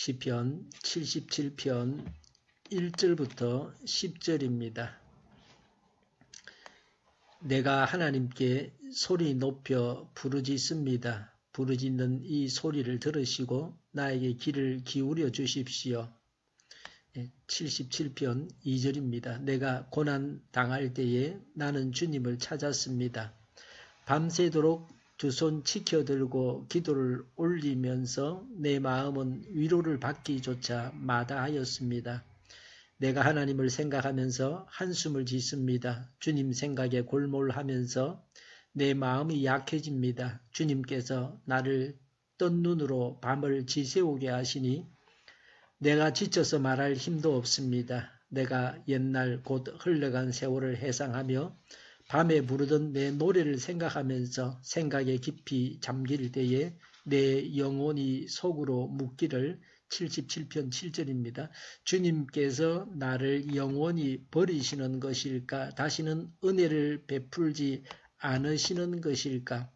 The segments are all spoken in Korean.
시편 77편 1절부터 10절입니다. 내가 하나님께 소리 높여 부르짖습니다. 부르짖는 이 소리를 들으시고 나에게 귀를 기울여 주십시오. 77편 2절입니다. 내가 고난 당할 때에 나는 주님을 찾았습니다. 밤새도록 두 손 치켜들고 기도를 올리면서 내 마음은 위로를 받기조차 마다하였습니다. 내가 하나님을 생각하면서 한숨을 짓습니다. 주님 생각에 골몰하면서 내 마음이 약해집니다. 주님께서 나를 뜬 눈으로 밤을 지새우게 하시니 내가 지쳐서 말할 힘도 없습니다. 내가 옛날 곧 흘러간 세월을 회상하며 밤에 부르던 내 노래를 생각하면서 생각에 깊이 잠길 때에 내 영혼이 속으로 묻기를 77편 7절입니다. 주님께서 나를 영원히 버리시는 것일까? 다시는 은혜를 베풀지 않으시는 것일까?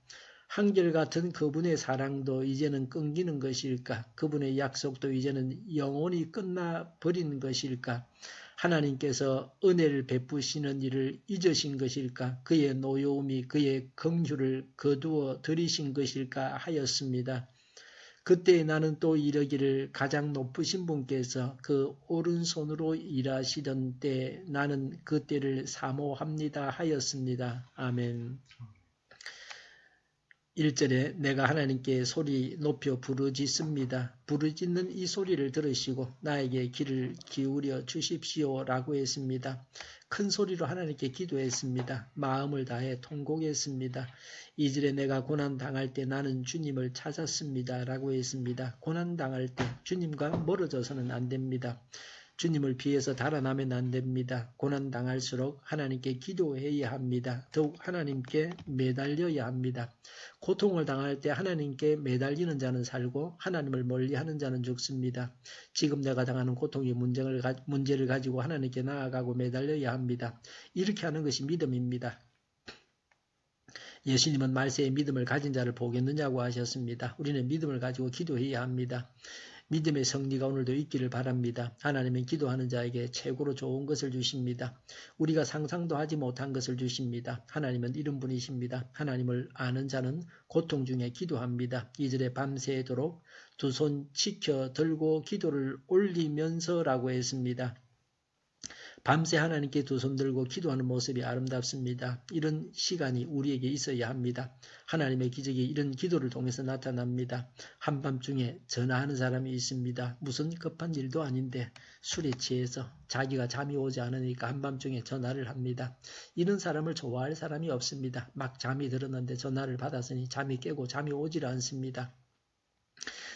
한결같은 그분의 사랑도 이제는 끊기는 것일까? 그분의 약속도 이제는 영원히 끝나버린 것일까? 하나님께서 은혜를 베푸시는 일을 잊으신 것일까? 그의 노여움이 그의 긍휼을 거두어 들이신 것일까 하였습니다. 그때 나는 또 이러기를 가장 높으신 분께서 그 오른손으로 일하시던 때 나는 그때를 사모합니다 하였습니다. 아멘. 1절에 내가 하나님께 소리 높여 부르짖습니다. 부르짖는 이 소리를 들으시고 나에게 귀를 기울여 주십시오 라고 했습니다. 큰 소리로 하나님께 기도했습니다. 마음을 다해 통곡했습니다. 2절에 내가 고난당할 때 나는 주님을 찾았습니다 라고 했습니다. 고난당할 때 주님과 멀어져서는 안 됩니다. 주님을 비해서 달아나면 안 됩니다. 고난당할수록 하나님께 기도해야 합니다. 더욱 하나님께 매달려야 합니다. 고통을 당할 때 하나님께 매달리는 자는 살고 하나님을 멀리하는 자는 죽습니다. 지금 내가 당하는 고통의 문제를 가지고 하나님께 나아가고 매달려야 합니다. 이렇게 하는 것이 믿음입니다. 예수님은 말세에 믿음을 가진 자를 보겠느냐고 하셨습니다. 우리는 믿음을 가지고 기도해야 합니다. 믿음의 승리가 오늘도 있기를 바랍니다. 하나님은 기도하는 자에게 최고로 좋은 것을 주십니다. 우리가 상상도 하지 못한 것을 주십니다. 하나님은 이런 분이십니다. 하나님을 아는 자는 고통 중에 기도합니다. 2절에 밤새도록 두 손 치켜 들고 기도를 올리면서라고 했습니다. 밤새 하나님께 두 손 들고 기도하는 모습이 아름답습니다. 이런 시간이 우리에게 있어야 합니다. 하나님의 기적이 이런 기도를 통해서 나타납니다. 한밤중에 전화하는 사람이 있습니다. 무슨 급한 일도 아닌데 술에 취해서 자기가 잠이 오지 않으니까 한밤중에 전화를 합니다. 이런 사람을 좋아할 사람이 없습니다. 막 잠이 들었는데 전화를 받았으니 잠이 깨고 잠이 오질 않습니다.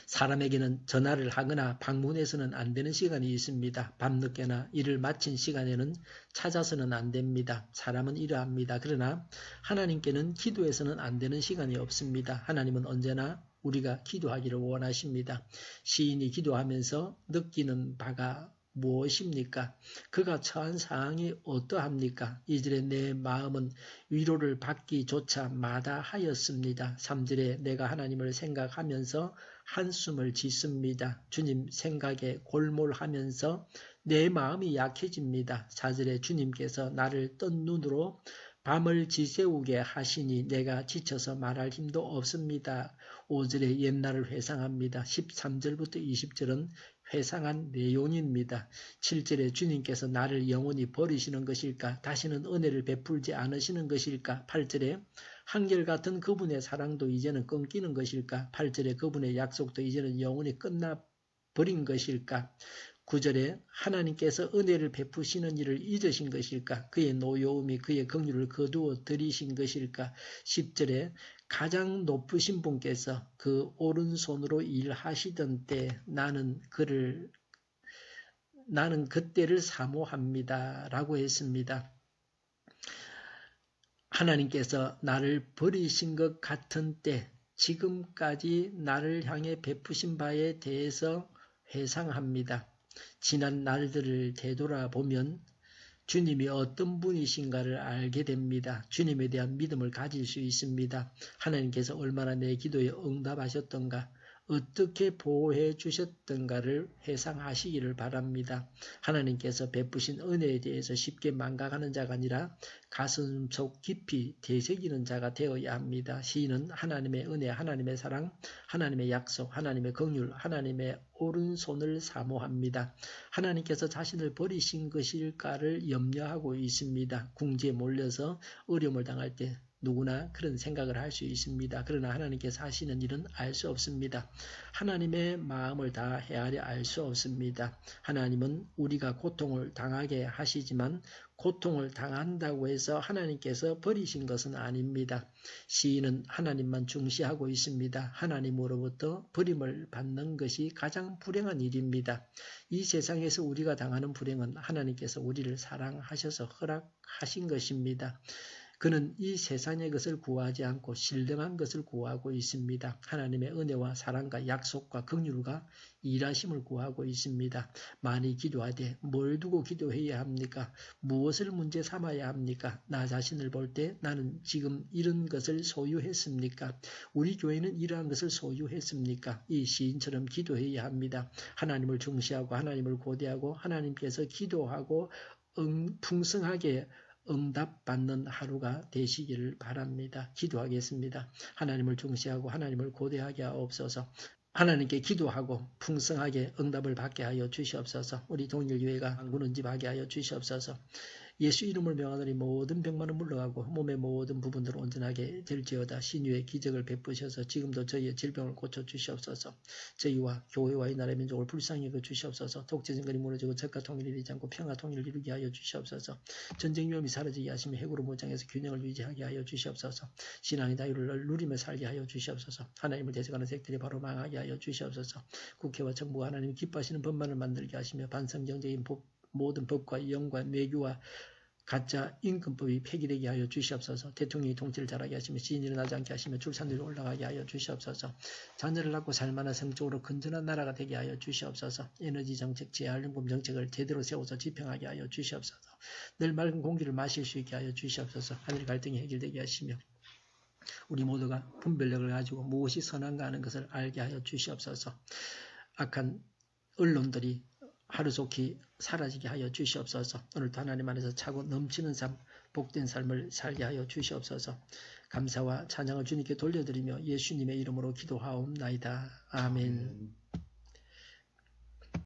사람에게는 전화를 하거나 방문해서는 안 되는 시간이 있습니다. 밤늦게나 일을 마친 시간에는 찾아서는 안 됩니다. 사람은 이러합니다. 그러나 하나님께는 기도해서는 안 되는 시간이 없습니다. 하나님은 언제나 우리가 기도하기를 원하십니다. 시인이 기도하면서 느끼는 바가 무엇입니까? 그가 처한 상황이 어떠합니까? 2절에 내 마음은 위로를 받기조차 마다하였습니다. 3절에 내가 하나님을 생각하면서 한숨을 짓습니다. 주님 생각에 골몰하면서 내 마음이 약해집니다. 4절에 주님께서 나를 뜬 눈으로 밤을 지새우게 하시니 내가 지쳐서 말할 힘도 없습니다. 5절에 옛날을 회상합니다. 13절부터 20절은 회상한 내용입니다. 7절에 주님께서 나를 영원히 버리시는 것일까? 다시는 은혜를 베풀지 않으시는 것일까? 8절에 한결같은 그분의 사랑도 이제는 끊기는 것일까? 8절에 그분의 약속도 이제는 영원히 끝나버린 것일까? 9절에 하나님께서 은혜를 베푸시는 일을 잊으신 것일까? 그의 노여움이 그의 긍휼을 거두어 들이신 것일까? 10절에 가장 높으신 분께서 그 오른손으로 일하시던 때 나는 그때를 사모합니다 라고 했습니다. 하나님께서 나를 버리신 것 같은 때 지금까지 나를 향해 베푸신 바에 대해서 회상합니다. 지난 날들을 되돌아보면 주님이 어떤 분이신가를 알게 됩니다. 주님에 대한 믿음을 가질 수 있습니다. 하나님께서 얼마나 내 기도에 응답하셨던가, 어떻게 보호해 주셨던가를 회상하시기를 바랍니다. 하나님께서 베푸신 은혜에 대해서 쉽게 망각하는 자가 아니라 가슴속 깊이 되새기는 자가 되어야 합니다. 시인은 하나님의 은혜, 하나님의 사랑, 하나님의 약속, 하나님의 긍휼, 하나님의 오른손을 사모합니다. 하나님께서 자신을 버리신 것일까를 염려하고 있습니다. 궁지에 몰려서 어려움을 당할 때 누구나 그런 생각을 할 수 있습니다. 그러나 하나님께서 하시는 일은 알 수 없습니다. 하나님의 마음을 다 헤아려 알 수 없습니다. 하나님은 우리가 고통을 당하게 하시지만 고통을 당한다고 해서 하나님께서 버리신 것은 아닙니다. 시인은 하나님만 중시하고 있습니다. 하나님으로부터 버림을 받는 것이 가장 불행한 일입니다. 이 세상에서 우리가 당하는 불행은 하나님께서 우리를 사랑하셔서 허락하신 것입니다. 그는 이 세상의 것을 구하지 않고 신령한 것을 구하고 있습니다. 하나님의 은혜와 사랑과 약속과 긍휼과 일하심을 구하고 있습니다. 많이 기도하되 뭘 두고 기도해야 합니까? 무엇을 문제 삼아야 합니까? 나 자신을 볼 때 나는 지금 이런 것을 소유했습니까? 우리 교회는 이러한 것을 소유했습니까? 이 시인처럼 기도해야 합니다. 하나님을 중시하고 하나님을 고대하고 하나님께서 기도하고 풍성하게 응답받는 하루가 되시기를 바랍니다. 기도하겠습니다. 하나님을 중시하고 하나님을 고대하게 하옵소서. 하나님께 기도하고 풍성하게 응답을 받게 하여 주시옵소서. 우리 동일교회가 강구는집하게 하여 주시옵소서. 예수 이름을 명하노니 모든 병만은 물러가고 몸의 모든 부분들을 온전하게 될지어다. 신유의 기적을 베푸셔서 지금도 저희의 질병을 고쳐주시옵소서. 저희와 교회와 이 나라의 민족을 불쌍히 여겨 주시옵소서. 독재정권이 무너지고 적과 통일이 되지 않고 평화 통일을 이루게 하여 주시옵소서. 전쟁 위험이 사라지게 하시며 핵으로 무장해서 균형을 유지하게 하여 주시옵소서. 신앙의 자유를 누리며 살게 하여 주시옵소서. 하나님을 대적하는 색들이 바로 망하게 하여 주시옵소서. 국회와 정부가 하나님이 기뻐하시는 법만을 만들게 하시며 반성경제인 모든 법과 영과 내규와 가짜 임금법이 폐기되게 하여 주시옵소서. 대통령이 통치를 잘하게 하시며 시인이 일어나지 않게 하시며 출산율이 올라가게 하여 주시옵소서. 자녀를 낳고 살만한 성적으로 건전한 나라가 되게 하여 주시옵소서. 에너지 정책, 재활용품 정책을 제대로 세워서 집행하게 하여 주시옵소서. 늘 맑은 공기를 마실 수 있게 하여 주시옵소서. 하늘 갈등이 해결되게 하시며 우리 모두가 분별력을 가지고 무엇이 선한가 하는 것을 알게 하여 주시옵소서. 악한 언론들이 하루속히 사라지게 하여 주시옵소서. 오늘도 하나님 안에서 차고 넘치는 삶, 복된 삶을 살게 하여 주시옵소서. 감사와 찬양을 주님께 돌려드리며 예수님의 이름으로 기도하옵나이다. 아멘.